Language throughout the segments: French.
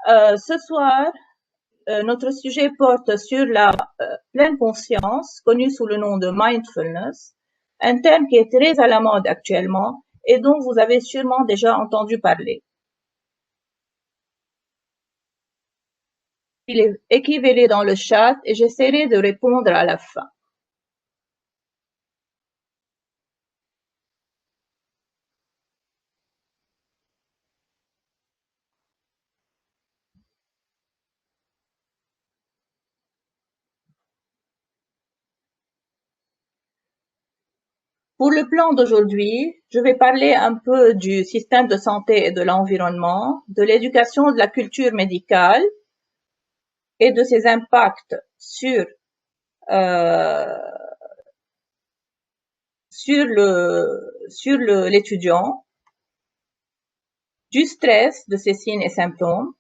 Ce soir, notre sujet porte sur la pleine conscience, connue sous le nom de mindfulness, un terme qui est très à la mode actuellement et dont vous avez sûrement déjà entendu parler. Il est équivalé dans le chat et j'essaierai de répondre à la fin. Pour le plan d'aujourd'hui, je vais parler un peu du système de santé et de l'environnement, de l'éducation, de la culture médicale et de ses impacts sur l'étudiant, du stress, de ses signes et symptômes,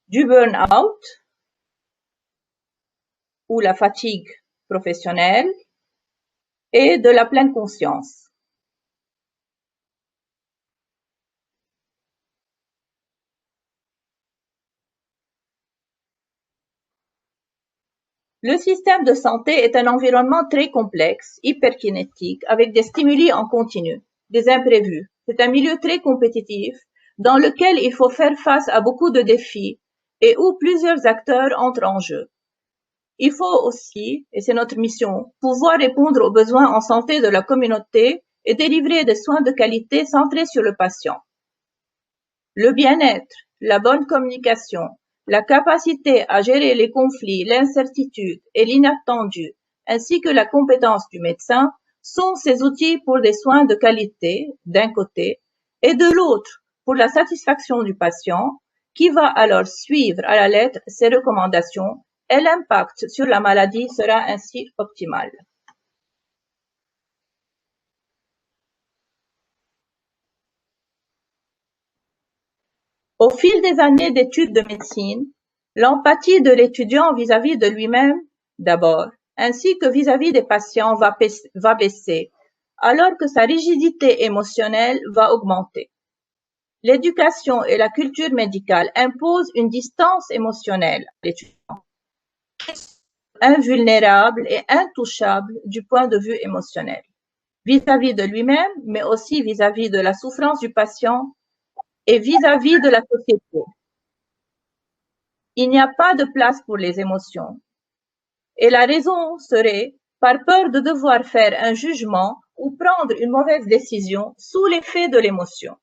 du burn-out ou la fatigue professionnelle et de la pleine conscience. Le système de santé est un environnement très complexe, hyperkinétique, avec des stimuli en continu, des imprévus. C'est un milieu très compétitif dans lequel il faut faire face à beaucoup de défis et où plusieurs acteurs entrent en jeu. Il faut aussi, et c'est notre mission, pouvoir répondre aux besoins en santé de la communauté et délivrer des soins de qualité centrés sur le patient. Le bien-être, la bonne communication, la capacité à gérer les conflits, l'incertitude et l'inattendu, ainsi que la compétence du médecin sont ces outils pour des soins de qualité, d'un côté, et de l'autre, pour la satisfaction du patient, qui va alors suivre à la lettre ses recommandations et l'impact sur la maladie sera ainsi optimal. Au fil des années d'études de médecine, l'empathie de l'étudiant vis-à-vis de lui-même, d'abord, ainsi que vis-à-vis des patients va baisser, alors que sa rigidité émotionnelle va augmenter. L'éducation et la culture médicale imposent une distance émotionnelle à l'étudiant, invulnérable et intouchable du point de vue émotionnel, vis-à-vis de lui-même, mais aussi vis-à-vis de la souffrance du patient et vis-à-vis de la société. Il n'y a pas de place pour les émotions. Et la raison serait par peur de devoir faire un jugement ou prendre une mauvaise décision sous l'effet de l'émotion.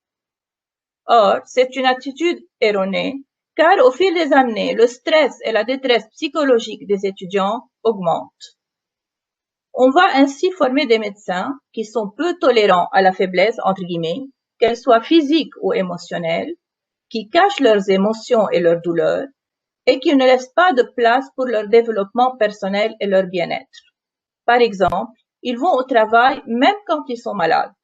Or, c'est une attitude erronée, car au fil des années, le stress et la détresse psychologique des étudiants augmentent. On va ainsi former des médecins qui sont peu tolérants à la faiblesse, entre guillemets, qu'elle soit physique ou émotionnelle, qui cachent leurs émotions et leurs douleurs, et qui ne laissent pas de place pour leur développement personnel et leur bien-être. Par exemple, ils vont au travail même quand ils sont malades.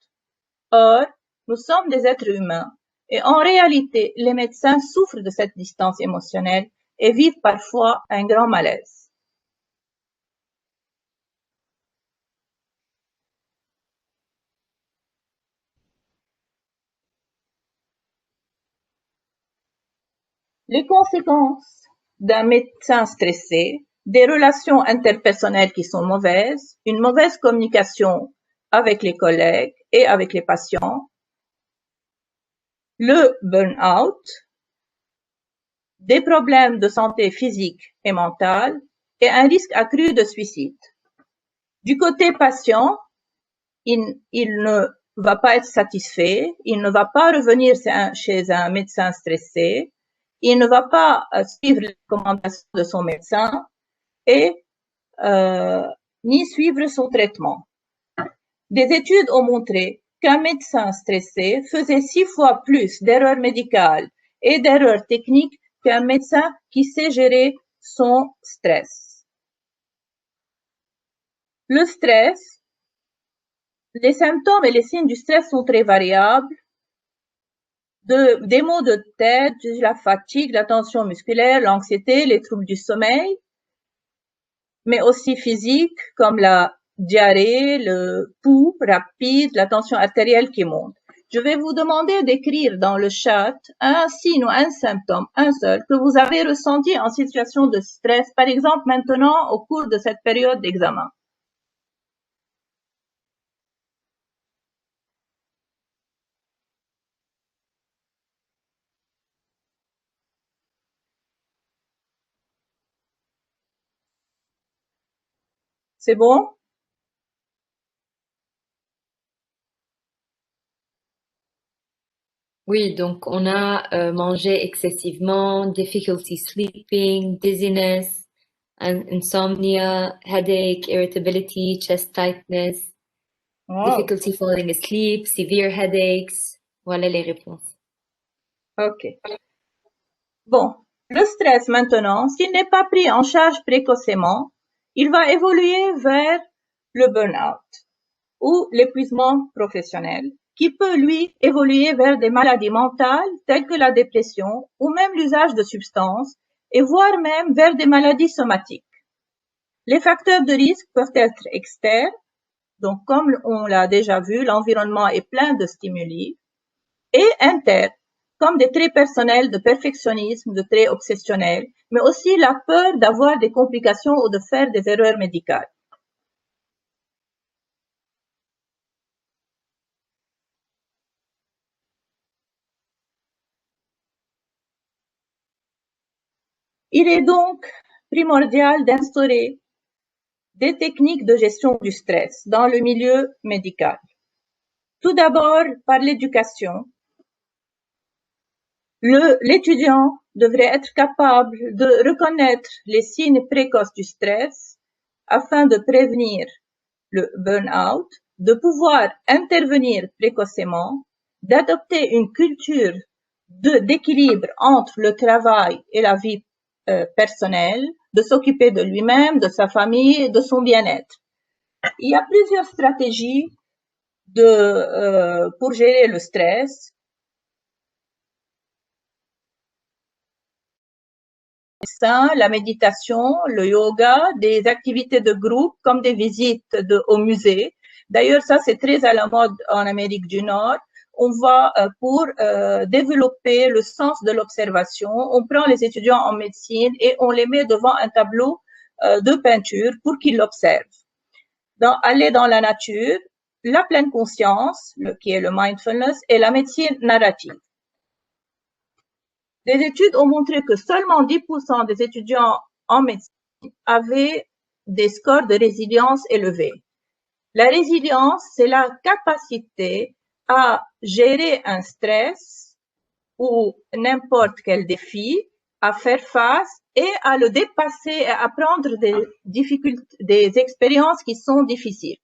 Or, nous sommes des êtres humains et en réalité, les médecins souffrent de cette distance émotionnelle et vivent parfois un grand malaise. Les conséquences d'un médecin stressé, des relations interpersonnelles qui sont mauvaises, une mauvaise communication avec les collègues et avec les patients, le burn-out, des problèmes de santé physique et mentale et un risque accru de suicide. Du côté patient, il ne va pas être satisfait, il ne va pas revenir chez un médecin stressé, il ne va pas suivre les recommandations de son médecin et ni suivre son traitement. Des études ont montré qu'un médecin stressé faisait 6 fois plus d'erreurs médicales et d'erreurs techniques qu'un médecin qui sait gérer son stress. Le stress, les symptômes et les signes du stress sont très variables. Des maux de tête, la fatigue, la tension musculaire, l'anxiété, les troubles du sommeil, mais aussi physiques comme la diarrhée, le pouls rapide, la tension artérielle qui monte. Je vais vous demander d'écrire dans le chat un signe ou un symptôme, un seul, que vous avez ressenti en situation de stress, par exemple maintenant au cours de cette période d'examen. C'est bon? Oui, donc on a mangé excessivement, difficulty sleeping, dizziness, insomnia, headache, irritability, chest tightness, Wow. difficulty falling asleep, severe headaches. Voilà les réponses. OK. Bon, le stress maintenant, s'il n'est pas pris en charge précocement, il va évoluer vers le burn-out ou l'épuisement professionnel, qui peut, lui, évoluer vers des maladies mentales telles que la dépression ou même l'usage de substances, et voire même vers des maladies somatiques. Les facteurs de risque peuvent être externes, donc comme on l'a déjà vu, l'environnement est plein de stimuli, et internes, comme des traits personnels de perfectionnisme, de traits obsessionnels, mais aussi la peur d'avoir des complications ou de faire des erreurs médicales. Il est donc primordial d'instaurer des techniques de gestion du stress dans le milieu médical. Tout d'abord, par l'éducation. L'étudiant devrait être capable de reconnaître les signes précoces du stress afin de prévenir le burn-out, de pouvoir intervenir précocement, d'adopter une culture d'équilibre entre le travail et la vie personnelle, de s'occuper de lui-même, de sa famille, de son bien-être. Il y a plusieurs stratégies pour gérer le stress. La méditation, le yoga, des activités de groupe comme des visites au musée. D'ailleurs, ça, c'est très à la mode en Amérique du Nord. On va pour développer le sens de l'observation. On prend les étudiants en médecine et on les met devant un tableau de peinture pour qu'ils l'observent. Aller dans la nature, la pleine conscience, qui est le mindfulness, et la médecine narrative. Des études ont montré que seulement 10% des étudiants en médecine avaient des scores de résilience élevés. La résilience, c'est la capacité à gérer un stress ou n'importe quel défi, à faire face et à le dépasser et à prendre des expériences qui sont difficiles.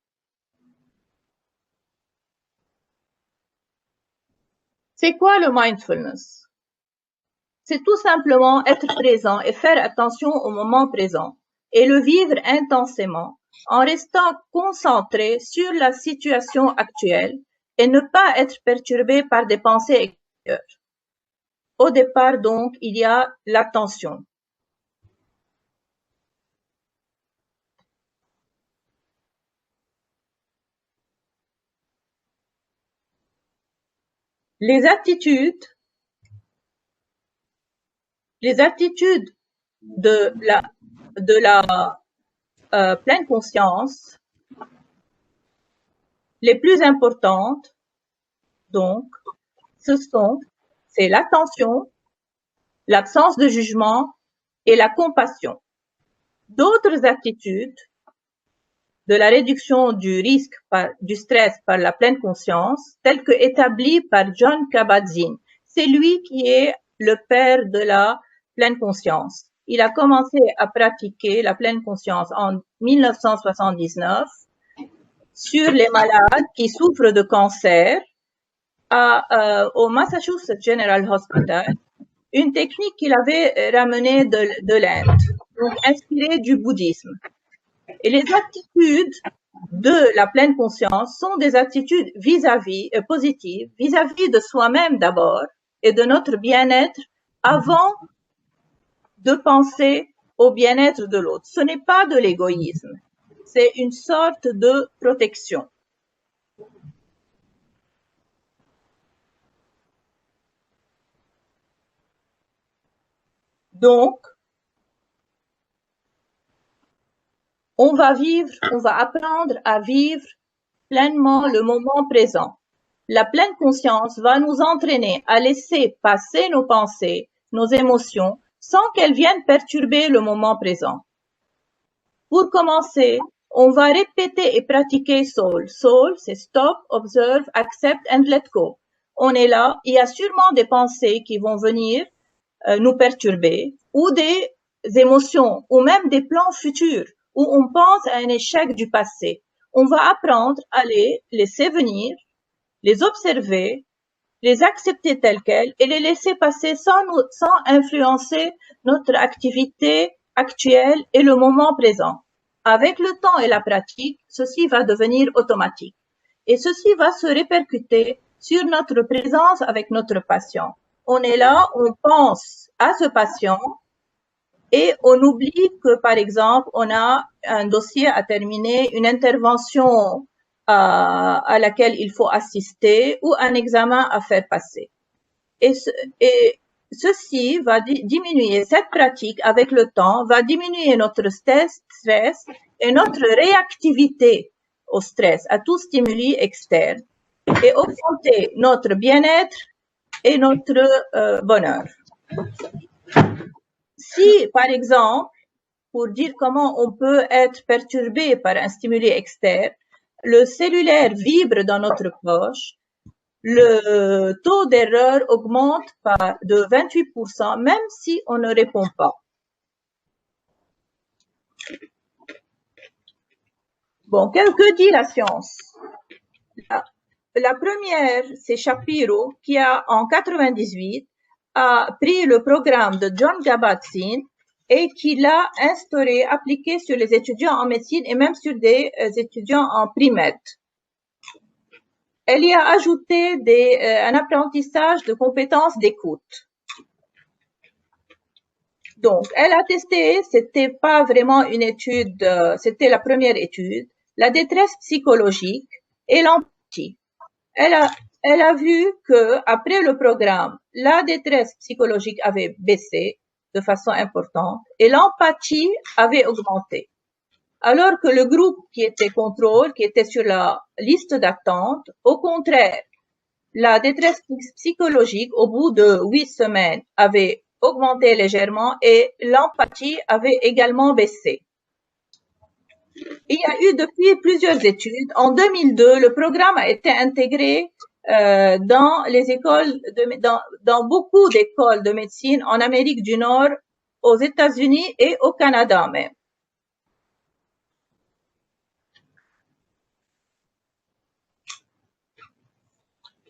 C'est quoi le mindfulness? C'est tout simplement être présent et faire attention au moment présent et le vivre intensément en restant concentré sur la situation actuelle et ne pas être perturbé par des pensées extérieures. Au départ, donc, il y a l'attention. Les attitudes de la pleine conscience, les plus importantes, donc, c'est l'attention, l'absence de jugement et la compassion. D'autres attitudes de la réduction du risque du stress par la pleine conscience, telles que établies par John Kabat-Zinn. C'est lui qui est le père de la pleine conscience. Il a commencé à pratiquer la pleine conscience en 1979 sur les malades qui souffrent de cancer au Massachusetts General Hospital, une technique qu'il avait ramenée de l'Inde, donc inspirée du bouddhisme. Et les attitudes de la pleine conscience sont des attitudes positives, vis-à-vis de soi-même d'abord et de notre bien-être avant de penser au bien-être de l'autre. Ce n'est pas de l'égoïsme, c'est une sorte de protection. Donc, on va apprendre à vivre pleinement le moment présent. La pleine conscience va nous entraîner à laisser passer nos pensées, nos émotions, sans qu'elles viennent perturber le moment présent. Pour commencer, on va répéter et pratiquer SOUL. SOUL, c'est Stop, Observe, Accept and Let Go. On est là, il y a sûrement des pensées qui vont venir nous perturber, ou des émotions, ou même des plans futurs, où on pense à un échec du passé. On va apprendre à les laisser venir, les observer, les accepter telles quelles et les laisser passer sans influencer notre activité actuelle et le moment présent. Avec le temps et la pratique, ceci va devenir automatique et ceci va se répercuter sur notre présence avec notre patient. On est là, on pense à ce patient et on oublie que, par exemple, on a un dossier à terminer, une intervention à laquelle il faut assister ou un examen à faire passer. Et ceci va diminuer, cette pratique avec le temps va diminuer notre stress et notre réactivité au stress, à tout stimuli externe et augmenter notre bien-être et notre bonheur. Si, par exemple, pour dire comment on peut être perturbé par un stimuli externe, le cellulaire vibre dans notre poche, le taux d'erreur augmente de 28%, même si on ne répond pas. Bon, que dit la science? La première, c'est Shapiro, qui en 98 a pris le programme de John Kabat-Zinn et qui l'a instauré, appliqué sur les étudiants en médecine et même sur des étudiants en primaire. Elle y a ajouté un apprentissage de compétences d'écoute. Donc, elle a testé, c'était pas vraiment une étude, c'était la première étude, la détresse psychologique et l'empathie. Elle a vu que après le programme, la détresse psychologique avait baissé de façon importante et l'empathie avait augmenté. Alors que le groupe qui était contrôle, qui était sur la liste d'attente, au contraire, la détresse psychologique au bout de 8 semaines avait augmenté légèrement et l'empathie avait également baissé. Il y a eu depuis plusieurs études. En 2002, le programme a été intégré dans les écoles, dans beaucoup d'écoles de médecine en Amérique du Nord, aux États-Unis et au Canada même.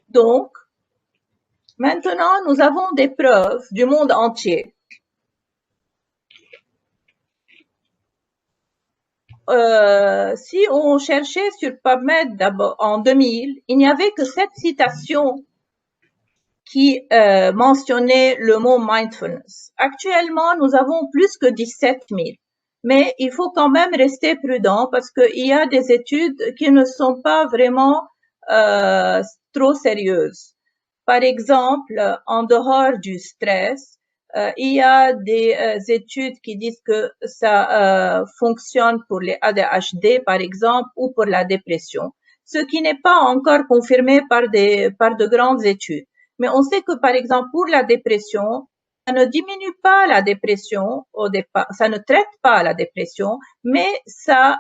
Donc, maintenant, nous avons des preuves du monde entier. Si on cherchait sur PubMed d'abord en 2000, il n'y avait que 7 citations qui mentionnaient le mot mindfulness. Actuellement, nous avons plus que 17 000. Mais il faut quand même rester prudent parce qu'il y a des études qui ne sont pas vraiment trop sérieuses. Par exemple, en dehors du stress, il y a des études qui disent que ça fonctionne pour les ADHD, par exemple, ou pour la dépression, ce qui n'est pas encore confirmé par de grandes études. Mais on sait que, par exemple, pour la dépression, ça ne diminue pas la dépression au départ, ça ne traite pas la dépression, mais ça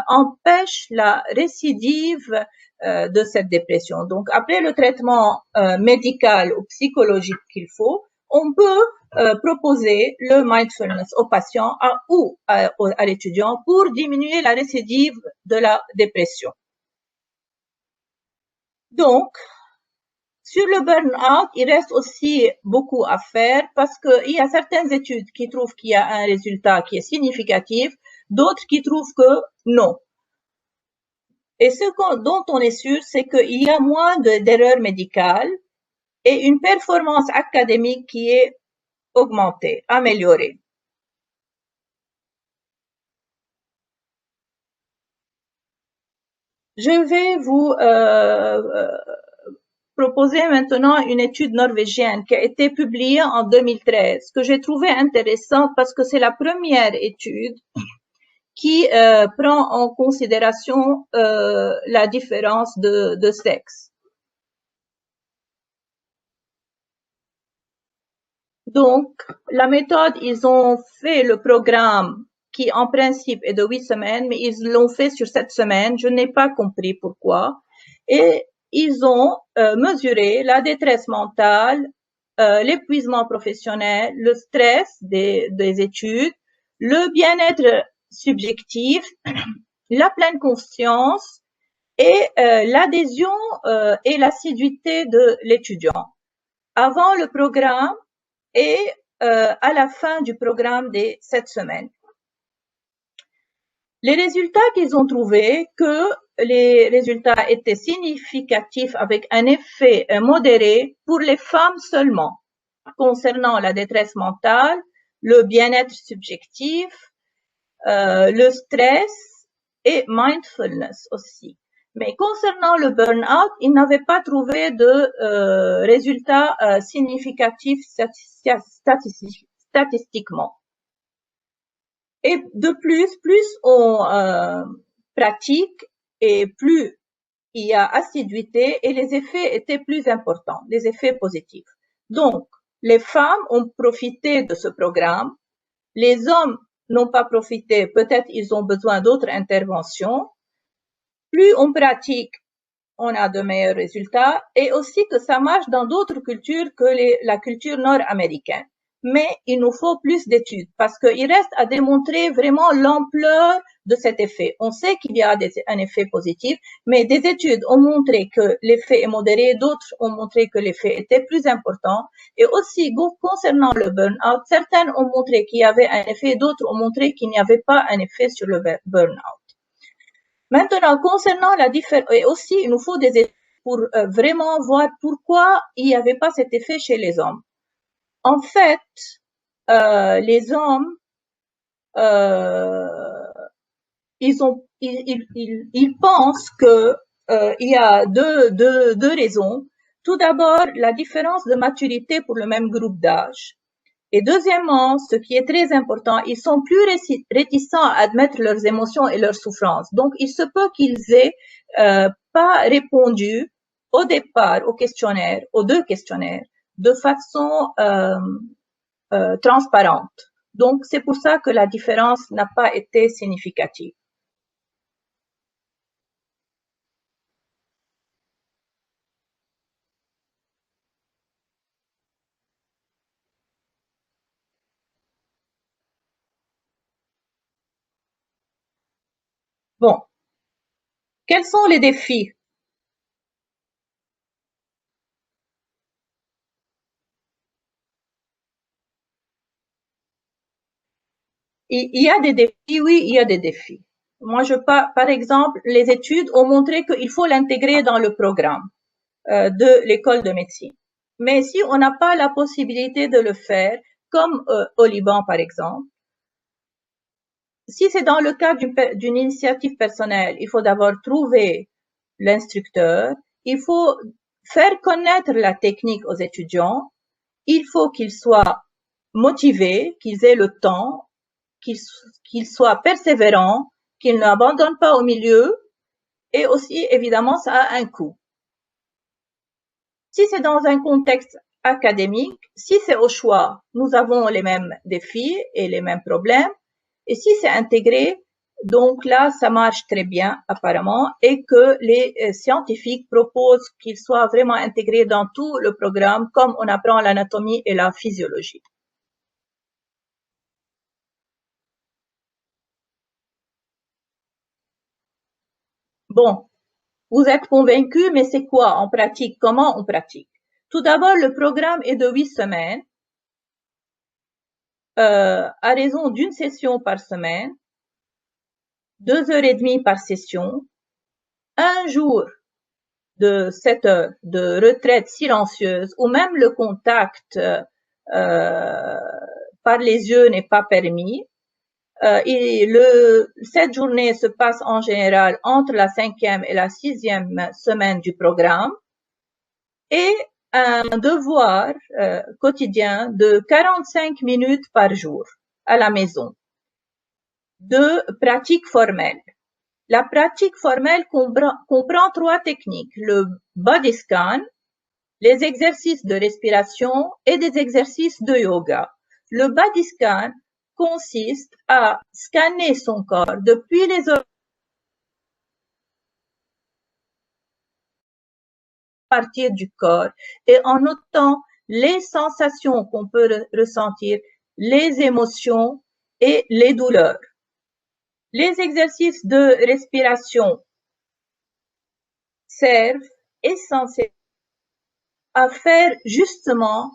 empêche la récidive de cette dépression. Donc, après le traitement médical ou psychologique qu'il faut, on peut proposer le mindfulness au patient ou à l'étudiant pour diminuer la récidive de la dépression. Donc, sur le burn-out, il reste aussi beaucoup à faire parce qu'il y a certaines études qui trouvent qu'il y a un résultat qui est significatif, d'autres qui trouvent que non. Et ce dont on est sûr, c'est qu'il y a moins d'erreurs médicales et une performance académique qui est augmentée, améliorée. Je vais vous proposer maintenant une étude norvégienne qui a été publiée en 2013, que j'ai trouvée intéressante parce que c'est la première étude qui prend en considération la différence de sexe. Donc, la méthode, ils ont fait le programme qui, en principe, est de 8 semaines, mais ils l'ont fait sur 7 semaines. Je n'ai pas compris pourquoi. Et ils ont mesuré la détresse mentale, l'épuisement professionnel, le stress des études, le bien-être subjectif, la pleine conscience et l'adhésion et l'assiduité de l'étudiant avant le programme et à la fin du programme des 7 semaines. Les résultats qu'ils ont trouvés, que les résultats étaient significatifs avec un effet modéré pour les femmes seulement, concernant la détresse mentale, le bien-être subjectif, le stress et mindfulness aussi. Mais concernant le burn-out, ils n'avaient pas trouvé de résultats significatifs statistiquement. Et de plus on pratique et plus il y a assiduité et les effets étaient plus importants, les effets positifs. Donc, les femmes ont profité de ce programme, les hommes n'ont pas profité, peut-être ils ont besoin d'autres interventions. Plus on pratique, on a de meilleurs résultats et aussi que ça marche dans d'autres cultures que la culture nord-américaine. Mais il nous faut plus d'études parce qu'il reste à démontrer vraiment l'ampleur de cet effet. On sait qu'il y a un effet positif, mais des études ont montré que l'effet est modéré, d'autres ont montré que l'effet était plus important. Et aussi, concernant le burn-out, certaines ont montré qu'il y avait un effet, d'autres ont montré qu'il n'y avait pas un effet sur le burn-out. Maintenant, concernant la différence, et aussi, il nous faut des études pour vraiment voir pourquoi il n'y avait pas cet effet chez les hommes. En fait, les hommes, ils pensent que il y a deux raisons. Tout d'abord, la différence de maturité pour le même groupe d'âge. Et deuxièmement, ce qui est très important, ils sont plus réticents à admettre leurs émotions et leurs souffrances. Donc, il se peut qu'ils aient pas répondu au départ au questionnaire, aux deux questionnaires, de façon transparente. Donc, c'est pour ça que la différence n'a pas été significative. Bon. Quels sont les défis? Il y a des défis, oui, il y a des défis. Moi, par exemple, les études ont montré qu'il faut l'intégrer dans le programme de l'école de médecine. Mais si on n'a pas la possibilité de le faire, comme au Liban, par exemple, si c'est dans le cadre d'une initiative personnelle, il faut d'abord trouver l'instructeur, il faut faire connaître la technique aux étudiants, il faut qu'ils soient motivés, qu'ils aient le temps, qu'ils soient persévérants, qu'ils n'abandonnent pas au milieu, et aussi, évidemment, ça a un coût. Si c'est dans un contexte académique, si c'est au choix, nous avons les mêmes défis et les mêmes problèmes. Et si c'est intégré, donc là, ça marche très bien apparemment et que les scientifiques proposent qu'il soit vraiment intégré dans tout le programme comme on apprend l'anatomie et la physiologie. Bon, vous êtes convaincus, mais c'est quoi en pratique? Comment on pratique? Tout d'abord, le programme est de 8 semaines, à raison d'une session par semaine, 2h30 par session, un jour de 7 heures de retraite silencieuse où même le contact par les yeux n'est pas permis. Cette journée se passe en général entre la 5e et la 6e semaine du programme. et un devoir quotidien de 45 minutes par jour à la maison de pratique formelle. La pratique formelle comprend 3 techniques, le body scan, les exercices de respiration et des exercices de yoga. Le body scan consiste à scanner son corps depuis les parties du corps et en notant les sensations qu'on peut ressentir, les émotions et les douleurs. Les exercices de respiration servent essentiellement à faire justement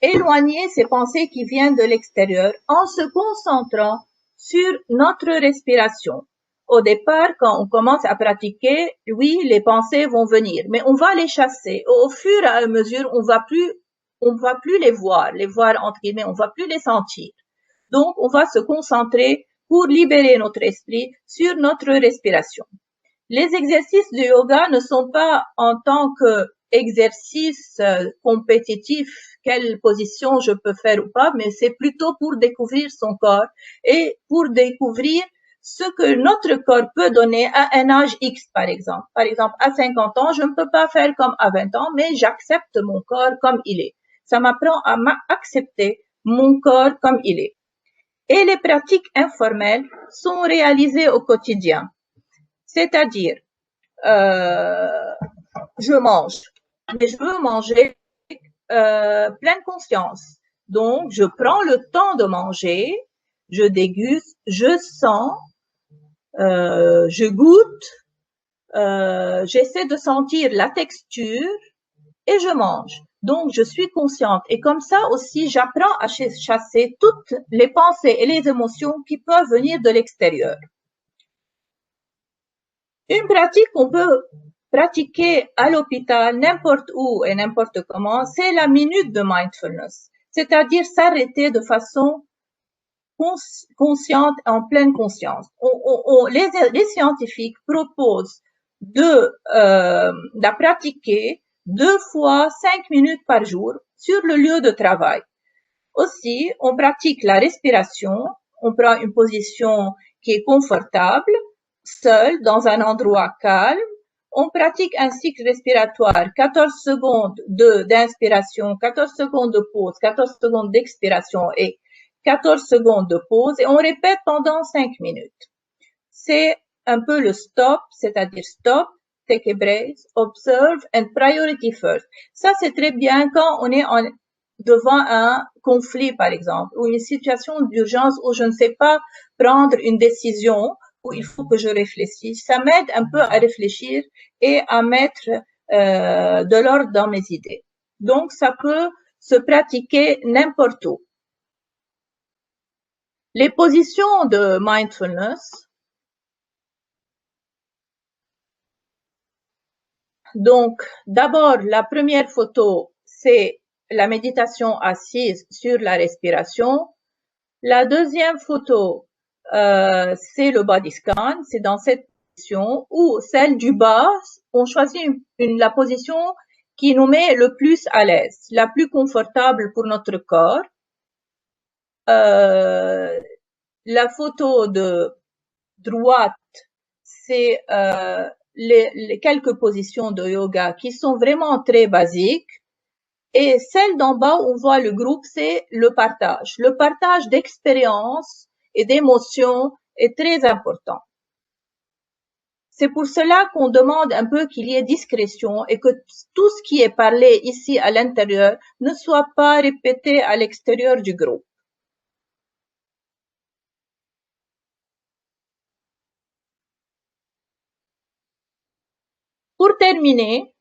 éloigner ces pensées qui viennent de l'extérieur en se concentrant sur notre respiration. Au départ, quand on commence à pratiquer, oui, les pensées vont venir, mais on va les chasser. Au fur et à mesure, on va plus les voir entre guillemets, on va plus les sentir. Donc, on va se concentrer pour libérer notre esprit sur notre respiration. Les exercices de yoga ne sont pas en tant que exercice compétitif, quelle position je peux faire ou pas, mais c'est plutôt pour découvrir son corps et pour découvrir ce que notre corps peut donner à un âge X, par exemple. Par exemple, à 50 ans, je ne peux pas faire comme à 20 ans, mais j'accepte mon corps comme il est. Ça m'apprend à accepter mon corps comme il est. Et les pratiques informelles sont réalisées au quotidien. C'est-à-dire, je mange, mais je veux manger pleine conscience. Donc, je prends le temps de manger, je déguste, je sens, je goûte, j'essaie de sentir la texture et je mange. Donc, je suis consciente. Et comme ça aussi, j'apprends à chasser toutes les pensées et les émotions qui peuvent venir de l'extérieur. Une pratique qu'on peut pratiquer à l'hôpital, n'importe où et n'importe comment, c'est la minute de mindfulness, c'est-à-dire s'arrêter de façon consciente, en pleine conscience. Les scientifiques proposent de la pratiquer 2 fois 5 minutes par jour sur le lieu de travail. Aussi, on pratique la respiration, on prend une position qui est confortable, seul, dans un endroit calme. On pratique un cycle respiratoire, 14 secondes d'inspiration, 14 secondes de pause, 14 secondes d'expiration et 14 secondes de pause et on répète pendant 5 minutes. C'est un peu le stop, c'est-à-dire stop, take a breath, observe and priority first. Ça, c'est très bien quand on est devant un conflit, par exemple, ou une situation d'urgence où je ne sais pas prendre une décision, où il faut que je réfléchisse. Ça m'aide un peu à réfléchir et à mettre de l'ordre dans mes idées. Donc, ça peut se pratiquer n'importe où. Les positions de mindfulness. Donc, d'abord, la première photo, c'est la méditation assise sur la respiration. La deuxième photo, c'est le body scan, c'est dans cette position, ou celle du bas, on choisit la position qui nous met le plus à l'aise, la plus confortable pour notre corps. La photo de droite, c'est les quelques positions de yoga qui sont vraiment très basiques. Et celle d'en bas, on voit le groupe, c'est le partage. Le partage d'expériences et d'émotions est très important. C'est pour cela qu'on demande un peu qu'il y ait discrétion et que tout ce qui est parlé ici à l'intérieur ne soit pas répété à l'extérieur du groupe. Pour terminer,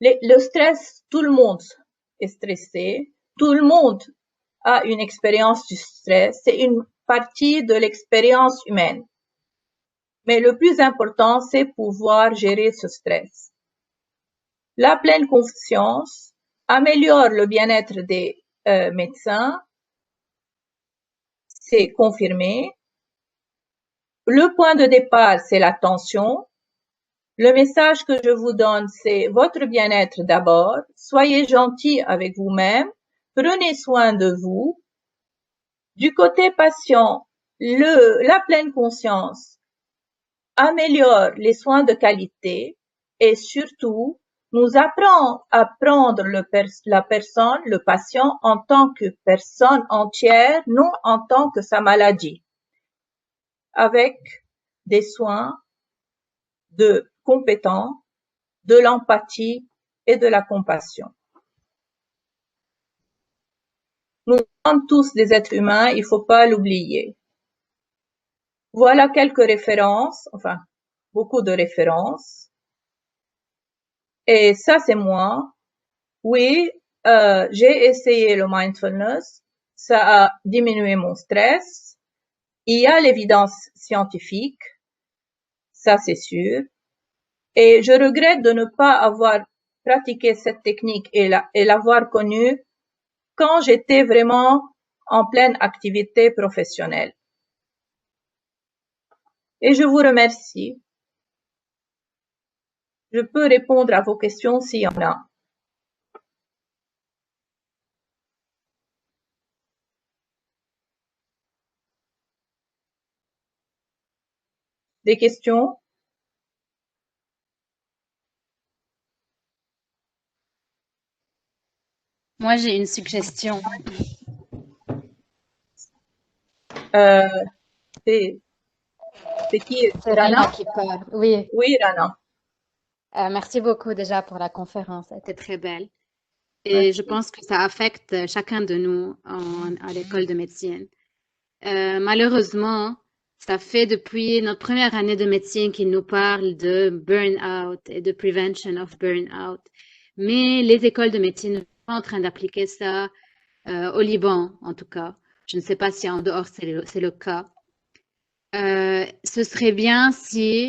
le stress, tout le monde est stressé, tout le monde a une expérience du stress, c'est une partie de l'expérience humaine. Mais le plus important, c'est pouvoir gérer ce stress. La pleine conscience améliore le bien-être des médecins, c'est confirmé. Le point de départ, c'est l'attention. Le message que je vous donne, c'est votre bien-être d'abord. Soyez gentil avec vous-même. Prenez soin de vous. Du côté patient, la pleine conscience améliore les soins de qualité et surtout nous apprend à prendre la personne, le patient, en tant que personne entière, non en tant que sa maladie, avec des soins de compétents, de l'empathie et de la compassion. Nous sommes tous des êtres humains, il ne faut pas l'oublier. Voilà quelques références, enfin, beaucoup de références. Et ça, c'est moi. Oui, j'ai essayé le mindfulness. Ça a diminué mon stress. Il y a l'évidence scientifique. Ça, c'est sûr. Et je regrette de ne pas avoir pratiqué cette technique et l'avoir connue quand j'étais vraiment en pleine activité professionnelle. Et je vous remercie. Je peux répondre à vos questions s'il y en a. Des questions? Moi, j'ai une suggestion. C'est qui? C'est Rana qui parle. Oui. Oui, Rana. Merci beaucoup déjà pour la conférence. Elle était très belle. Et Merci. je pense que ça affecte chacun de nous à l'école de médecine. Malheureusement, ça fait depuis notre première année de médecine qu'il nous parle de burn-out et de prevention of burn-out. Mais les écoles de médecine ne sont pas en train d'appliquer ça au Liban, en tout cas. Je ne sais pas si en dehors c'est le cas. Ce serait bien si